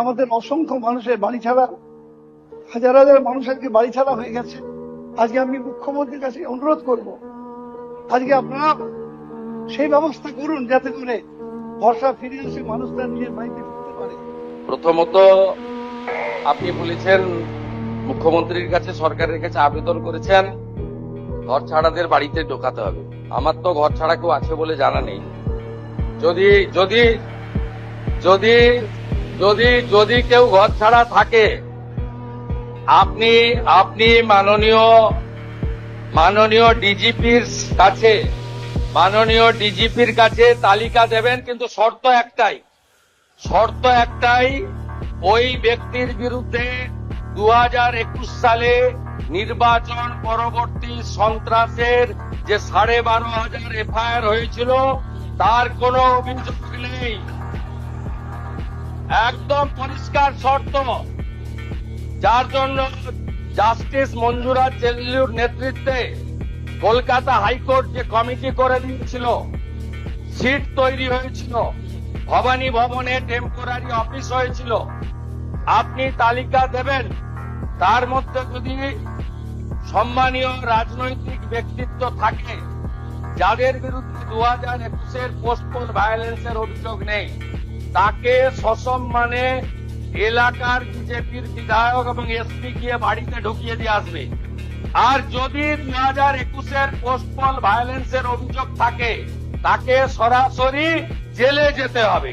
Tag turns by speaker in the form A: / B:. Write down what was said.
A: আমাদের অসংখ্য মানুষের বাড়ি ছাড়া, হাজার হাজার মানুষ আজকে বাড়ি ছাড়া হয়ে গেছে। আজকে আমি মুখ্যমন্ত্রীর কাছে অনুরোধ করব, আজকে আপনারা সেই ব্যবস্থা করুন যাতে করে ভরসা ফিরে এসে মানুষরা নিজের বাড়িতে ফিরতে পারে।
B: প্রথমত আপনি বলেছেন মুখ্যমন্ত্রীর কাছে, সরকারের কাছে আবেদন করেছেন ঘর ছাড়াদের বাড়িতে ঢোকাতে হবে। আমার তো ঘর ছাড়া কেউ আছে বলে জানা নেই। যদি যদি যদি যদি যদি কেউ ঘর ছাড়া থাকে, আপনি আপনি মাননীয় ডিজিপির কাছে তালিকা দেবেন, কিন্তু শর্ত একটাই, ওই ব্যক্তির বিরুদ্ধে 2021 সালে নির্বাচন পরবর্তী সন্ত্রাসের যে 12,500 এফআইআর হয়েছিল তার কোনো অভিযোগ নেই। একদম পরিষ্কার শর্ত, যার জন্য জাস্টিস মঞ্জুরা চেল্লুর নেতৃত্বে কলকাতা হাইকোর্ট যে কমিটি করে দিয়েছিল, সিট তৈরি হয়েছিল, ভবানী ভবনে টেম্পোরারি অফিস হয়েছিল। আপনি তালিকা দেবেন, তার মধ্যে যদি সম্মানীয় রাজনৈতিক ব্যক্তিত্ব থাকে যাদের বিরুদ্ধে 2021-এর পোস্টপোল ভায়োলেন্সের অভিযোগ নেই, তাকে সসম্মানে এলাকার বিজেপির বিধায়ক এবং এসপি গিয়ে বাড়িতে ঢুকিয়ে দিয়ে আসবে। আর যদি 2021-এর পোস্টপোল ভায়োলেন্সের অভিযোগ থাকে, তাকে সরাসরি জেলে যেতে হবে।